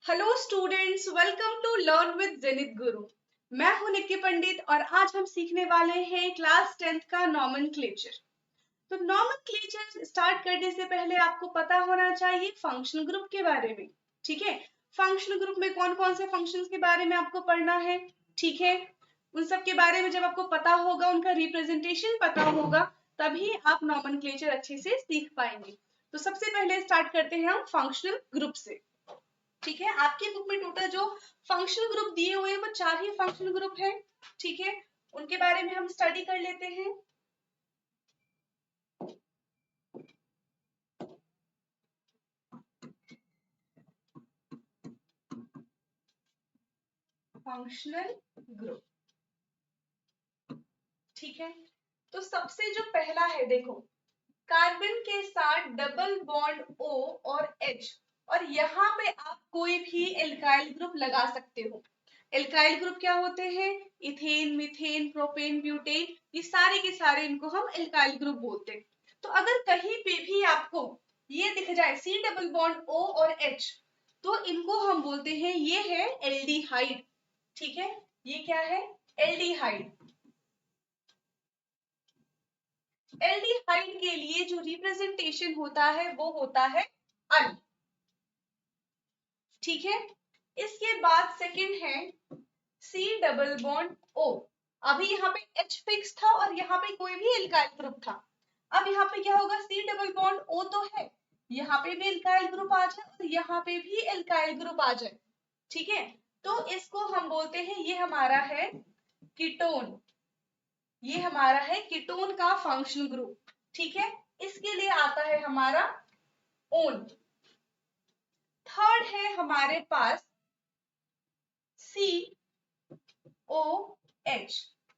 Hello students, welcome to learn with zenith Guru. मैं हूं निक्की पंडित और आज हम सीखने वाले हैं क्लास 10th का नॉमेनक्लेचर। तो नॉमेनक्लेचर स्टार्ट करने से पहले आपको पता होना चाहिए फंक्शनल ग्रुप के बारे में। ठीक है, फंक्शनल ग्रुप में कौन कौन से फंक्शंस के बारे में आपको पढ़ना है। ठीक है, उन सब के बारे में जब आपको पता होगा, उनका रिप्रेजेंटेशन पता होगा, तभी आप नॉमेनक्लेचर अच्छे से सीख पाएंगे। तो सबसे पहले स्टार्ट करते हैं हम फंक्शनल ग्रुप से। ठीक है, आपकी बुक में टोटल जो फंक्शनल ग्रुप दिए हुए हैं वो 4 ही फंक्शनल ग्रुप है। ठीक है, उनके बारे में हम स्टडी कर लेते हैं। फंक्शनल ग्रुप, ठीक है। तो सबसे जो पहला है, देखो, कार्बन के साथ डबल बॉन्ड O और H, और यहाँ पे आप कोई भी एल्काइल ग्रुप लगा सकते हो। एल्काइल ग्रुप क्या होते हैं? इथेन, मीथेन, प्रोपेन, ब्यूटेन, ये सारे के सारे इनको हम एल्काइल ग्रुप बोलते हैं। तो अगर कहीं पे भी आपको ये दिख जाए C डबल बॉन्ड O और H, तो इनको हम बोलते हैं ये है एल्डिहाइड। ठीक है, ये क्या है? एल्डिहाइड। एल्डिहाइड के लिए जो रिप्रेजेंटेशन होता है वो होता है अल। ठीक है, इसके बाद सेकंड है C डबल बॉन्ड O। अभी यहाँ पे H फिक्स था और यहाँ पे कोई भी एल्काइल ग्रुप था। अब यहाँ पे क्या होगा? C डबल बॉन्ड O तो है, यहाँ पे भी एल्काइल ग्रुप आ जाए और यहाँ पे भी एल्काइल ग्रुप आ जाए। ठीक है, तो इसको हम बोलते हैं, ये हमारा है कीटोन। ये हमारा है कीटोन का फंक्शनल ग्रुप। ठीक है, इसके लिए आता है हमारा ओन। थर्ड है हमारे पास COH।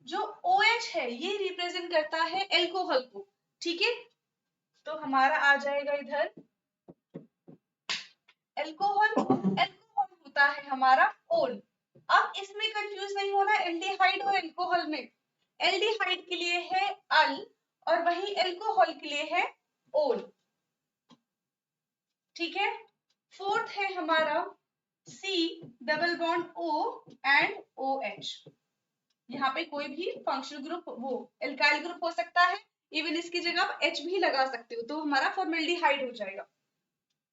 जो OH है ये रिप्रेजेंट करता है एल्कोहल को। ठीक है, तो हमारा आ जाएगा इधर एल्कोहल। एल्कोहल होता है हमारा ओन। अब इसमें कंफ्यूज नहीं होना एल्डिहाइड और एल्कोहल में। एल्डिहाइड के लिए है अल और वही एल्कोहल के लिए है ओन। ठीक है, फोर्थ है हमारा C double bond O and OH। यहाँ पे कोई भी फंक्शनल ग्रुप, वो एल्काइल ग्रुप हो सकता है। इवन इसकी जगह आप H भी लगा सकते हो, तो हमारा फॉर्मेल्डिहाइड हो जाएगा।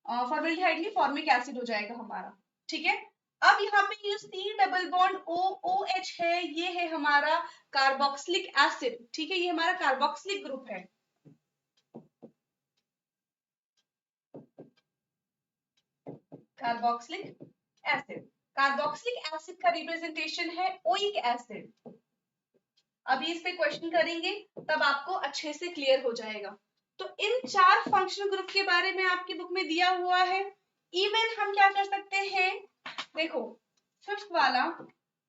फॉर्मेल्डिहाइड नहीं, फॉर्मिक एसिड हो जाएगा हमारा। ठीक है, अब यहाँ पे ये C डबल बॉन्ड OOH है, ये है हमारा कार्बोक्सिलिक एसिड। ठीक है, ये हमारा कार्बोक्सिलिक ग्रुप है। कार्बोक्सिलिक एसिड, कार्बोक्सिलिक एसिड का रिप्रेजेंटेशन है ओइक एसिड। अभी इस पे क्वेश्चन करेंगे तब आपको अच्छे से क्लियर हो जाएगा। तो इन 4 फंक्शनल ग्रुप के बारे में आपकी बुक में दिया हुआ है। इवन हम क्या कर सकते हैं, देखो, फिफ्थ वाला,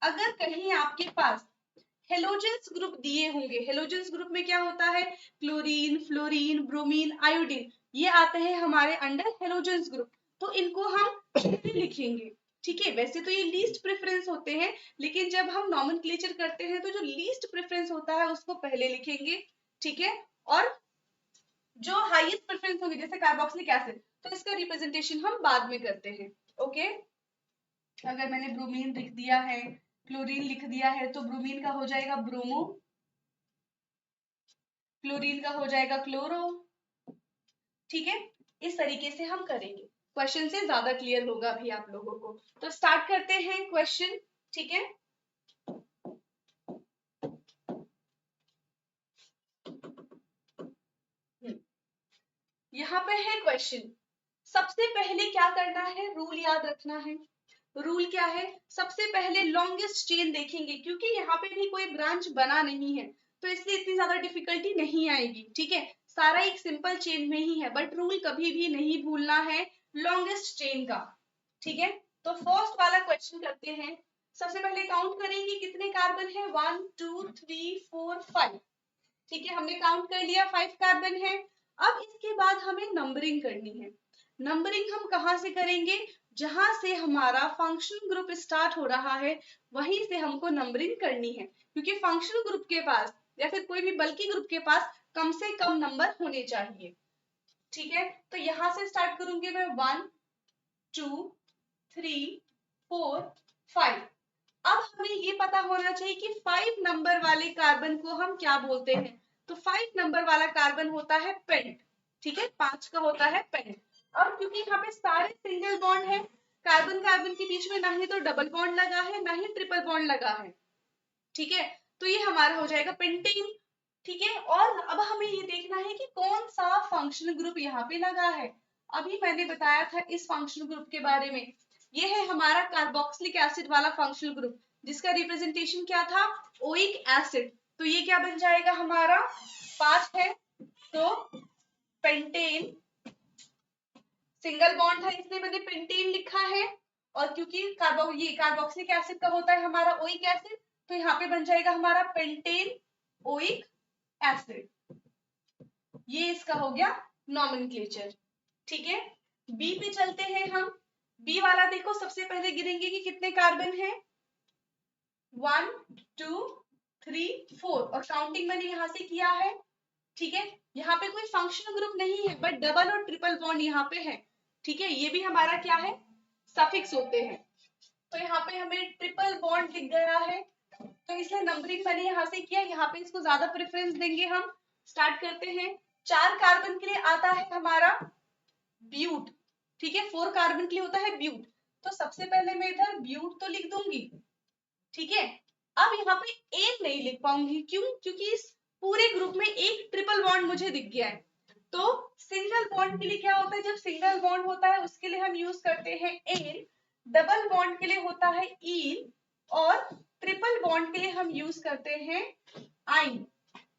अगर कहीं आपके पास हेलोजेंस ग्रुप दिए होंगे, हेलोजेंस ग्रुप में क्या होता है? क्लोरीन, फ्लोरीन, ब्रोमीन, आयोडीन, ये आते हैं हमारे अंडर हेलोजेंस ग्रुप। तो इनको हम लिखेंगे। ठीक है, वैसे तो ये लीस्ट प्रेफरेंस होते हैं, लेकिन जब हम नॉमेनक्लेचर करते हैं तो जो लीस्ट प्रेफरेंस होता है उसको पहले लिखेंगे। ठीक है, और जो हाईएस्ट प्रेफरेंस होगी जैसे कार्बोक्सिलिक एसिड, तो इसका रिप्रेजेंटेशन हम बाद में करते हैं। ओके, अगर मैंने ब्रोमीन लिख दिया है, क्लोरीन लिख दिया है, तो ब्रोमीन का हो जाएगा ब्रोमो, क्लोरीन का हो जाएगा क्लोरो। ठीक है, इस तरीके से हम करेंगे। क्वेश्चन से ज्यादा क्लियर होगा अभी आप लोगों को। तो स्टार्ट करते हैं क्वेश्चन। ठीक है, यहाँ पे है क्वेश्चन। सबसे पहले क्या करना है, रूल याद रखना है। रूल क्या है? सबसे पहले लॉन्गेस्ट चेन देखेंगे, क्योंकि यहाँ पे भी कोई ब्रांच बना नहीं है, तो इसलिए इतनी ज्यादा डिफिकल्टी नहीं आएगी। ठीक है, सारा एक सिंपल चेन में ही है, बट रूल कभी भी नहीं भूलना है लॉन्गेस्ट चेन का। ठीक है, तो फर्स्ट वाला क्वेश्चन करते हैं। सबसे पहले काउंट करेंगे कितने कार्बन है, 1 2 3 4 5। ठीक है, हमने काउंट कर लिया, 5 कार्बन है। अब इसके बाद हमें नंबरिंग करनी है। नंबरिंग हम कहाँ से करेंगे? जहां से हमारा फंक्शनल ग्रुप स्टार्ट हो रहा है वहीं से हमको नंबरिंग करनी है, क्योंकि फंक्शनल ग्रुप के पास या फिर कोई भी बल्कि ग्रुप के पास कम से कम नंबर होने चाहिए। ठीक है, तो यहां से स्टार्ट करूंगी मैं 1 2 3 4 5। अब हमें ये पता होना चाहिए कि 5 नंबर वाले कार्बन को हम क्या बोलते हैं। तो 5 नंबर वाला कार्बन होता है पेंट, ठीक है, 5 का होता है पेंट। अब क्योंकि यहाँ पे सारे सिंगल बॉन्ड है, कार्बन कार्बन के बीच में ना ही तो डबल बॉन्ड लगा है ना ही ट्रिपल बॉन्ड लगा है, ठीक है, तो ये हमारा हो जाएगा पेंटेन, ठीक है। और अब हमें ये देखना है कि कौन सा फंक्शनल ग्रुप यहाँ पे लगा है। अभी मैंने बताया था इस फंक्शनल ग्रुप के बारे में, ये है हमारा कार्बोक्सिलिक एसिड वाला फंक्शनल ग्रुप, जिसका रिप्रेजेंटेशन क्या था, ओइक एसिड। तो ये क्या बन जाएगा हमारा, 5 है तो पेंटेन, सिंगल बॉन्ड था इसलिए मैंने पेंटेन लिखा है, और क्योंकि ये कार्बोक्सिलिक एसिड का होता है हमारा ओइक एसिड, तो यहाँ पे बन जाएगा हमारा पेंटेन ओइक एसिड। ये इसका हो गया नॉमेनक्लेचर, ठीक है। बी पे चलते हैं हम। बी वाला देखो, सबसे पहले गिनेंगे कि कितने कार्बन है, 1 2 3 4, और काउंटिंग मैंने यहां से किया है, ठीक है। यहाँ पे कोई फंक्शनल ग्रुप नहीं है, बट डबल और ट्रिपल बॉन्ड यहाँ पे है, ठीक है, ये भी हमारा क्या है, सफिक्स होते हैं। तो यहाँ पे हमें ट्रिपल बॉन्ड दिख गया है, तो इसलिए नंबरिंग मैंने यहाँ से किया, यहाँ पे इसको ज्यादा प्रेफरेंस देंगे हम। स्टार्ट करते हैं। 4 कार्बन के लिए आता है हमारा ब्यूट, ठीक है, 4 कार्बन के लिए होता है ब्यूट, तो सबसे पहले मैं इधर ब्यूट तो लिख दूंगी, ठीक है। अब यहाँ पे एन नहीं लिख पाऊंगी, क्यों, क्योंकि इस पूरे ग्रुप में एक ट्रिपल बॉन्ड मुझे दिख गया है। तो सिंगल बॉन्ड के लिए क्या होता है, जब सिंगल बॉन्ड होता है उसके लिए हम यूज करते हैं एन, डबल बॉन्ड के लिए होता है इन, और ट्रिपल बॉन्ड के लिए हम यूज करते हैं आइन।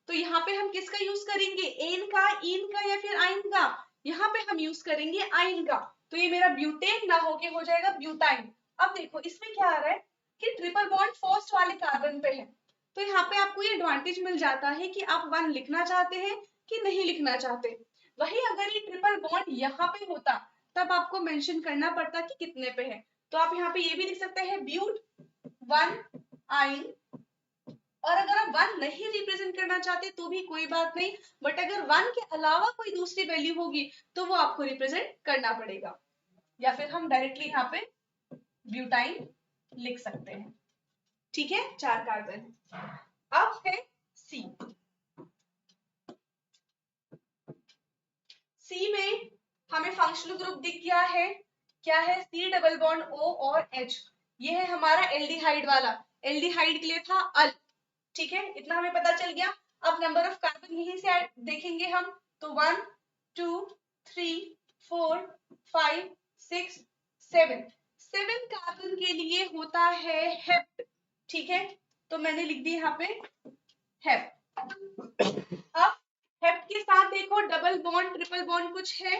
तो यहाँ पे हम किसका यूज करेंगे, एन का, इन का, या फिर आइन का, यहाँ पे हम यूज करेंगे आइन का। तो ये मेरा ब्यूटेन ना होके हो जाएगा ब्यूटाइन। अब देखो इसमें क्या आ रहा है कि ट्रिपल बॉन्ड फर्स्ट वाले कार्बन पे है, तो यहाँ पे आपको ये एडवांटेज मिल जाता है कि आप 1 लिखना चाहते हैं कि नहीं लिखना चाहते। वही अगर ये ट्रिपल बॉन्ड यहाँ पे होता तब आपको मेंशन करना पड़ता कि कितने पे है। तो आप यहाँ पे ये भी लिख सकते हैं ब्यूट 1 आइन, और अगर आप 1 नहीं रिप्रेजेंट करना चाहते तो भी कोई बात नहीं, बट अगर 1 के अलावा कोई दूसरी वैल्यू होगी तो वो आपको रिप्रेजेंट करना पड़ेगा, या फिर हम डायरेक्टली यहाँ पे ब्यूटाइन लिख सकते हैं, ठीक है। 4 कार्बन। अब है सी। सी में हमें फंक्शनल ग्रुप दिख गया है, क्या है, सी डबल बॉन्ड ओ और एच। ये है हमारा एल्डिहाइड वाला, एल्डिहाइड के लिए था अल, ठीक है, इतना हमें पता चल गया। अब नंबर ऑफ कार्बन यहीं से देखेंगे हम, तो 1 2 3 4 5 6 7, 7 कार्बन के लिए होता है हेप्ट, ठीक है, तो मैंने लिख दी यहाँ पे हेप्ट। अब हेप्ट के साथ देखो डबल बॉन्ड ट्रिपल बॉन्ड कुछ है,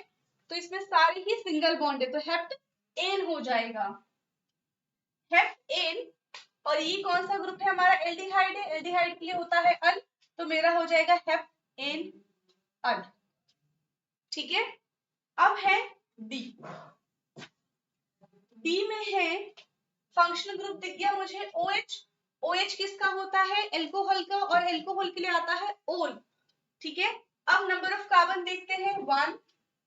तो इसमें सारे ही सिंगल बॉन्ड है, तो हेप्ट एन हो जाएगा, हेप्ट एन। और ये कौन सा ग्रुप है हमारा, एल्डिहाइड है, एल्डिहाइड के लिए होता है अल, तो मेरा हो जाएगा हेप्ट एन अल, ठीक है। अब है डी। डी में है फंक्शनल ग्रुप दिख गया मुझे OH। OH किसका होता है, एल्कोहल का, और एल्कोहल के लिए आता है ओल, ठीक है। अब नंबर ऑफ कार्बन देखते हैं, 1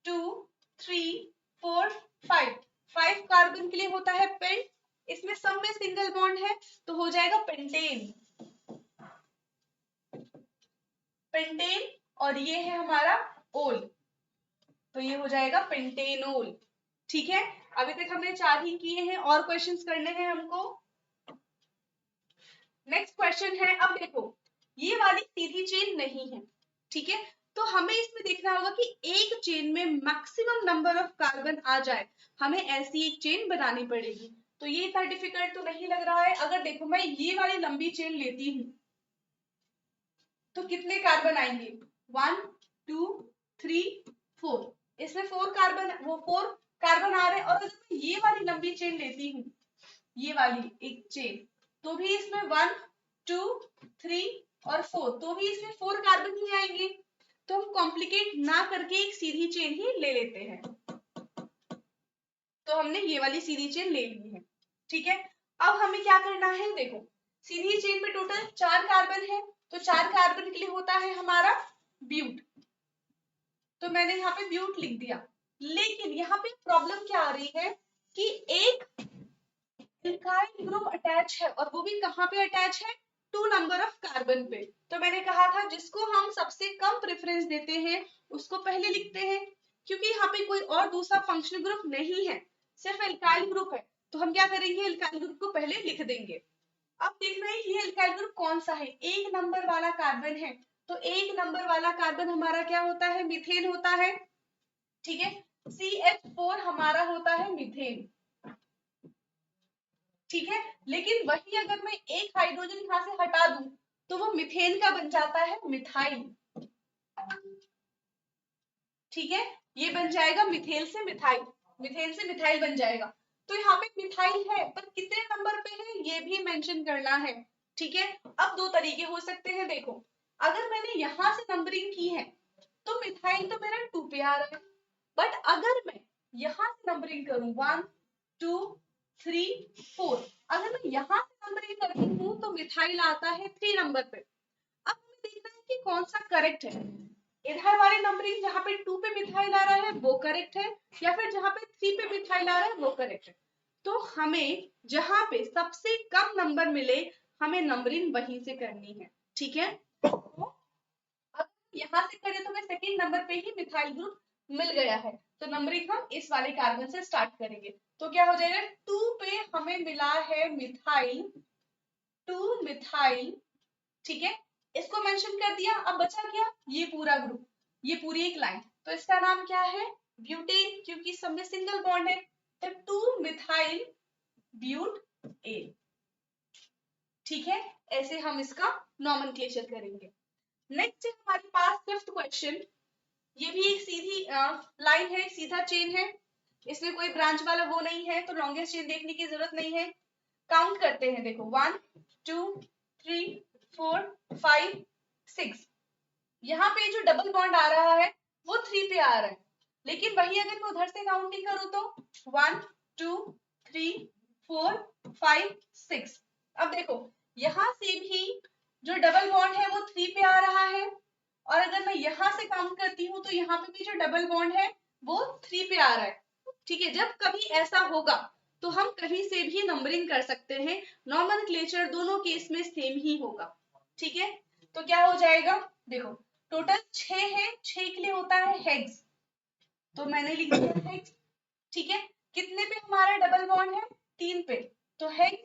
2 3 4 5, 5 कार्बन के लिए होता है पेंट, इसमें सब में सिंगल बॉन्ड है तो हो जाएगा पेंटेन, पेंटेन, और ये है हमारा ओल, तो ये हो जाएगा पेंटेनोल, ठीक है। अभी तक हमने 4 ही किए हैं, और क्वेश्चंस करने हैं हमको। नेक्स्ट क्वेश्चन है, अब देखो ये वाली सीधी चेन नहीं है, ठीक है, तो हमें इसमें देखना होगा कि एक चेन में मैक्सिमम नंबर ऑफ कार्बन आ जाए, हमें ऐसी एक चेन बनानी पड़ेगी। तो ये इतना डिफिकल्ट तो नहीं लग रहा है। अगर देखो मैं ये वाली लंबी चेन लेती हूँ तो कितने कार्बन आएंगे, 1 2 3 4, इसमें 4 कार्बन, वो 4 कार्बन आ रहे हैं। और अगर मैं ये वाली लंबी चेन लेती हूँ, ये वाली एक चेन, तो भी इसमें 1 2 3 और 4, तो भी इसमें 4 कार्बन ही आएंगे। तो हम कॉम्प्लिकेट ना करके एक सीधी चेन ही ले लेते हैं, तो हमने ये वाली सीधी चेन ले ली है, ठीक है। अब हमें क्या करना है, देखो सीधी चेन में टोटल 4 कार्बन है, तो 4 कार्बन के लिए होता है हमारा ब्यूट, तो मैंने यहाँ पे ब्यूट लिख दिया। लेकिन यहाँ पे प्रॉब्लम क्या आ रही है कि एक एल्काइल ग्रुप अटैच है और वो भी कहाँ पे अटैच है, 2 नंबर ऑफ कार्बन पे। तो मैंने कहा था जिसको हम सबसे कम प्रेफरेंस देते हैं उसको पहले लिखते हैं, क्योंकि यहाँ पे कोई और दूसरा फंक्शनल ग्रुप नहीं है, सिर्फ एल्काइल ग्रुप है, तो हम क्या करेंगे, एल्काइल ग्रुप को पहले लिख देंगे। अब देखना है ये एल्काइल ग्रुप कौन सा है, 1 नंबर वाला कार्बन है, तो 1 नंबर वाला कार्बन हमारा क्या होता है, मीथेन होता है, ठीक है। CH4 हमारा होता है मीथेन, ठीक है। लेकिन वही अगर मैं एक हाइड्रोजन यहां से हटा दूं तो वो मीथेन का बन जाता है मिथाइल, ठीक है। ये बन जाएगा मिथेन से मिथाइल, मिथेन से मिथाइल बन जाएगा। तो यहाँ पे मिथाइल है पर कितने नंबर पे है ये भी मेंशन करना है, ठीक है। अब 2 तरीके हो सकते हैं, देखो अगर मैंने यहां से नंबरिंग की है तो मिथाइल तो मेरा 2 पे आ रहा है, बट अगर मैं यहां से नंबरिंग करूं 1 2 3 4, अगर मैं यहां से नंबरिंग करती हूँ तो मिथाइल आता है 3 नंबर पे। अब हमें देखना है कि कौन सा करेक्ट है, इधर वाली नंबरिंग जहां पे 2 पे मिथाइल आ रहा है वो करेक्ट है, या फिर जहां पे 3 पे मिथाइल आ रहा है वो करेक्ट है। तो हमें जहां पे सबसे कम नंबर मिले हमें नंबरिंग वहीं से करनी है, ठीक है। तो अगर यहाँ से करें तो हमें सेकंड नंबर पे ही मिथाइल ग्रुप मिल गया है, तो नंबरिंग हम इस वाले कार्बन से स्टार्ट करेंगे। तो क्या हो जाएगा, 2 पे हमें मिला है मिथाइल, 2 मिथाइल, ठीक है। इसको मेंशन कर दिया, अब बचा क्या, ये पूरा ग्रुप, ये पूरी एक लाइन, तो इसका नाम क्या है, ब्यूटेन, क्योंकि सब में सिंगल बॉन्ड है, तो 2 मिथाइल ब्यूटेन, ठीक है। ऐसे हम इसका नॉमेनक्लेचर करेंगे। नेक्स्ट है हमारे पास 5th क्वेश्चन, ये भी एक सीधी लाइन है, सीधा चेन है, इसमें कोई ब्रांच वाला वो नहीं है, तो लॉन्गेस्ट चेन देखने की जरूरत नहीं है। काउंट करते हैं, देखो 1 2 3 4 5 6, यहाँ पे जो डबल बॉन्ड आ रहा है वो 3 पे आ रहा है, लेकिन वही अगर मैं उधर से काउंटिंग करूँ तो 1 2 3 4 5 6। अब देखो यहाँ से भी जो डबल बॉन्ड है वो 3 पे आ रहा है, और अगर मैं यहाँ से काउंट करती हूँ तो यहाँ पे भी जो डबल बॉन्ड है वो 3 पे आ रहा है, ठीक है। जब कभी ऐसा होगा तो हम कहीं से भी नंबरिंग कर सकते हैं, नॉमेनक्लेचर दोनों केस में सेम ही होगा, ठीक है। तो क्या हो जाएगा, देखो टोटल 6 है, 6 के लिए होता है हेक्स, तो मैंने लिख दिया हेक्स, ठीक है। कितने पे हमारा डबल बॉन्ड है, 3 पे, तो हेक्स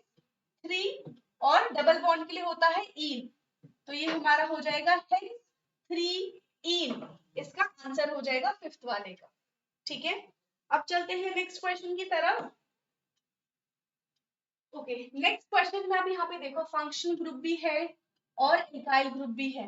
3, और डबल बॉन्ड के लिए होता है इन, तो ये हमारा हो जाएगा हेक्स 3 इन, इसका आंसर हो जाएगा 5th वाले का, ठीक है। अब चलते हैं नेक्स्ट क्वेश्चन की तरफ। ओके, नेक्स्ट क्वेश्चन में अब यहाँ पे देखो फंक्शनल ग्रुप भी है और इकाइल ग्रुप भी है,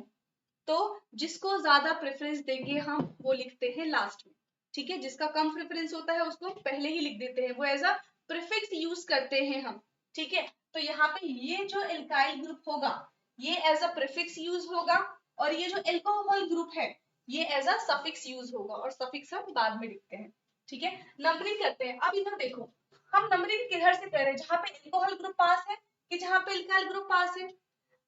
तो जिसको ज्यादा प्रेफरेंस देंगे हम वो लिखते हैं लास्ट में, ठीक है। जिसका कम प्रेफरेंस होता है उसको पहले ही लिख देते हैं, वो एज अ प्रीफिक्स यूज करते हैं हम, ठीक है। तो यहाँ पे ये जो एल्काइल ग्रुप होगा ये एज अ प्रीफिक्स यूज होगा, और ये जो एल्कोहल ग्रुप है ये एज अ सफिक्स यूज होगा, और सफिक्स हम बाद में लिखते हैं, ठीक है। नंबरिंग करते हैं, अब इधर देखो हम नंबरिंग किधर से करें, जहां पे एल्कोहल ग्रुप पास है कि जहां पे एल्काइल ग्रुप पास है,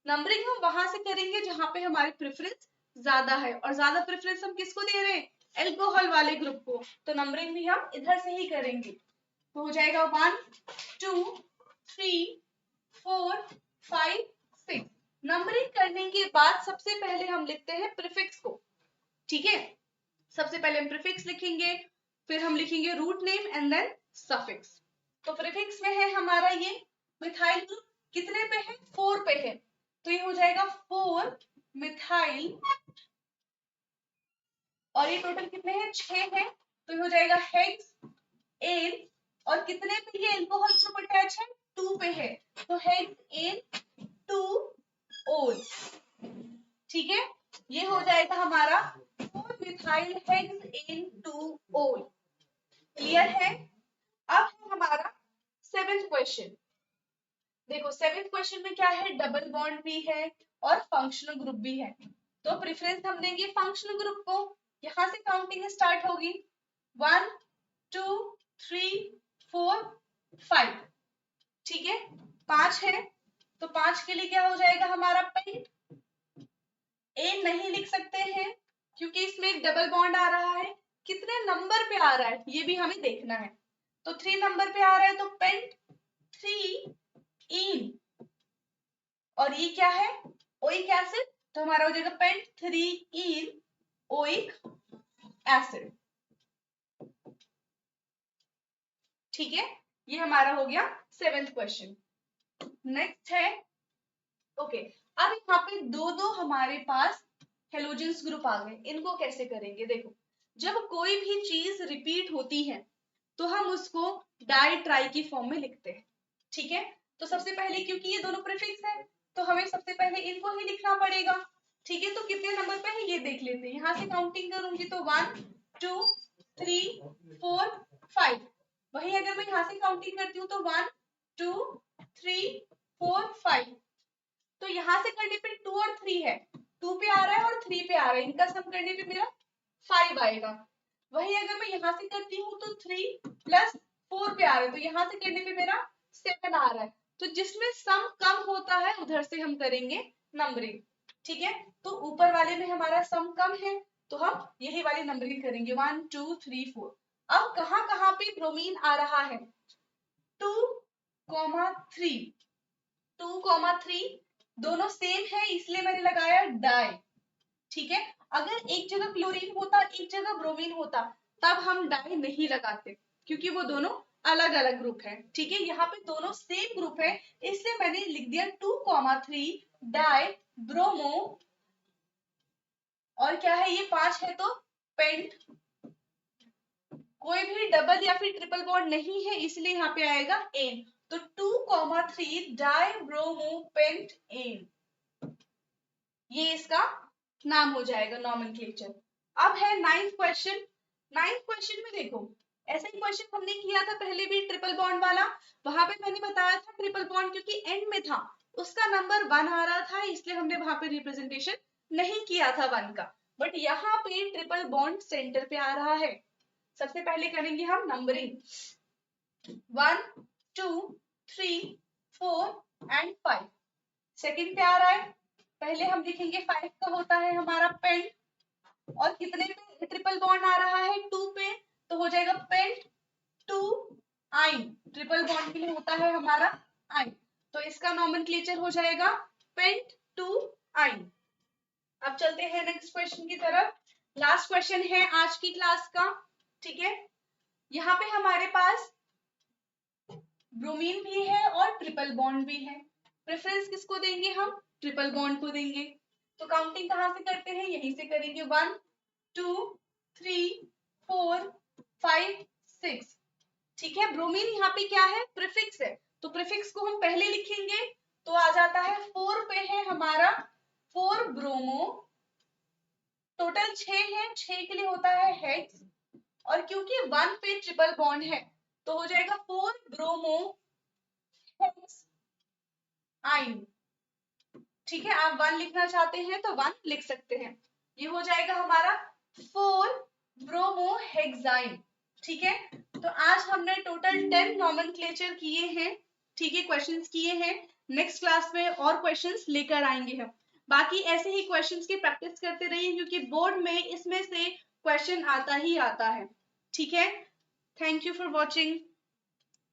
नंबरिंग हम वहां से करेंगे जहां पे हमारी प्रेफरेंस ज्यादा है, और ज्यादा प्रेफरेंस हम किसको दे रहे हैं, एल्कोहल वाले ग्रुप को, तो नंबरिंग भी हम इधर से ही करेंगे। तो हो जाएगा 1 2 3 4 5 6। नंबरिंग करने के बाद सबसे पहले हम लिखते हैं प्रीफिक्स को, ठीक है। सबसे पहले हम प्रीफिक्स लिखेंगे, फिर हम लिखेंगे root name and then suffix. तो प्रीफिक्स में है हमारा ये मिथाइल ग्रुप, कितने पे है, 4 पे है, तो ये हो जाएगा 4 मिथाइल, और ये टोटल कितने हैं, 6 है, तो ये हो जाएगा हेक्स एन, और कितने पे ये एल्कोहल ग्रुप अटैच है, 2 पे है, तो हेक्स एन 2 ओल, ठीक है। ये हो जाएगा हमारा 4 मिथाइल हेक्स एन 2 ओल, क्लियर है। अब है हमारा 7th क्वेश्चन, देखो 7th क्वेश्चन में क्या है, डबल बॉन्ड भी है और फंक्शनल ग्रुप भी है, तो प्रेफरेंस हम देंगे फंक्शनल ग्रुप को, यहां से काउंटिंग स्टार्ट होगी 1 2 3 4 5, ठीक है। 5 है तो 5 के लिए क्या हो जाएगा हमारा पेंट, ए नहीं लिख सकते हैं क्योंकि इसमें एक डबल बॉन्ड आ रहा है, कितने नंबर पे आ रहा है ये भी हमें देखना है, तो 3 नंबर पे आ रहा है तो पेंट 3 ये क्या है, ओइक एसिड, तो हमारा हो जाएगा पेंट 3 ओइक एसिड। ठीक है, ये हमारा हो गया 7th क्वेश्चन। नेक्स्ट है, ओके, अब यहाँ पे दो हमारे पास हेलोजेंस ग्रुप आ गए, इनको कैसे करेंगे? देखो, जब कोई भी चीज रिपीट होती है तो हम उसको डाई ट्राई की फॉर्म में लिखते हैं। ठीक है, तो सबसे पहले क्योंकि ये दोनों प्रीफिक्स है तो हमें सबसे पहले इनको ही लिखना पड़ेगा। ठीक है, तो कितने नंबर पे है ये देख लेते हैं। यहाँ से काउंटिंग करूंगी तो 1 2 3 4 5। वही अगर मैं यहाँ से काउंटिंग करती हूँ तो 1 2 3 4 5। तो यहाँ से करने पे 2 और 3 है, 2 पे आ रहा है और 3 पे आ रहा है, इनका सम करने पे मेरा 5 आएगा। वही अगर मैं यहाँ से करती हूँ तो 3 प्लस 4 पे आ रहा है, तो यहाँ से करने पे मेरा 7 आ रहा है। तो जिसमें सम कम होता है उधर से हम करेंगे नंबरिंग। ठीक है, तो ऊपर वाले में हमारा सम कम है तो हम यही वाली नंबरिंग करेंगे 1 2 3 4। अब कहाँ कहाँ पे ब्रोमीन आ रहा है? 2,3, 2,3 दोनों सेम है इसलिए मैंने लगाया डाई। ठीक है, अगर एक जगह क्लोरीन होता एक जगह ब्रोमीन होता तब हम डाई नहीं लगाते क्योंकि वो दोनों अलग अलग ग्रुप है। ठीक है, यहाँ पे दोनों सेम ग्रुप है इसलिए मैंने लिख दिया 2,3 डाई ब्रोमो, और क्या है ये 5 है तो पेंट। कोई भी डबल या फिर ट्रिपल बॉन्ड नहीं है इसलिए यहाँ पे आएगा एन, तो 2,3 डाई ब्रोमो पेंट एन, ये इसका नाम हो जाएगा नॉमेनक्लेचर। अब है 9th क्वेश्चन। 9th क्वेश्चन में देखो, ऐसा ही क्वेश्चन हमने किया था पहले भी ट्रिपल बॉन्ड वाला। वहां पे मैंने बताया था ट्रिपल बॉन्ड क्योंकि एंड में था उसका नंबर 1 आ रहा था इसलिए हमने वहां पे रिप्रेजेंटेशन नहीं किया था 1 का। बट यहाँ पे ट्रिपल बॉन्ड सेंटर पे आ रहा है। सबसे पहले करेंगे हम नंबरिंग 1 2 3 4 एंड 5। सेकंड पे आ रहा है, पहले हम लिखेंगे 5 का होता है हमारा पेंट, और कितने पे ट्रिपल बॉन्ड आ रहा है 2 पे, तो हो जाएगा पेंट 2 आइन। ट्रिपल बॉन्ड के लिए होता है हमारा आइन, तो इसका नॉमेनक्लेचर हो जाएगा पेंट 2 आइन। अब चलते हैं नेक्स्ट क्वेश्चन की तरफ। लास्ट क्वेश्चन है आज की क्लास का। ठीक है, यहाँ पे हमारे पास ब्रोमीन भी है और ट्रिपल बॉन्ड भी है। प्रेफरेंस किसको देंगे? हम ट्रिपल बॉन्ड को देंगे। तो काउंटिंग कहां से करते हैं? यहीं से करेंगे 1 2 3 4 5 6। ठीक है, ब्रोमीन यहाँ पे क्या है? प्रीफिक्स है, तो प्रीफिक्स को हम पहले लिखेंगे तो आ जाता है 4 पे है हमारा 4 ब्रोमो। टोटल 6 है, 6 के लिए होता है हेक्स, और क्योंकि 1 पे ट्रिपल बॉन्ड है तो हो जाएगा 4 ब्रोमो हेक्स आइन। ठीक है, आप 1 लिखना चाहते हैं तो 1 लिख सकते हैं। ये हो जाएगा हमारा 4 ब्रोमो हेक्साइन। ठीक है, तो आज हमने टोटल 10 नॉमेनक्लेचर किए हैं। ठीक है, क्वेश्चंस किए हैं। नेक्स्ट क्लास में और क्वेश्चंस लेकर आएंगे हम। बाकी ऐसे ही क्वेश्चंस की प्रैक्टिस करते रहिए क्योंकि बोर्ड में इसमें से क्वेश्चन आता ही आता है। ठीक है, थैंक यू फॉर वॉचिंग।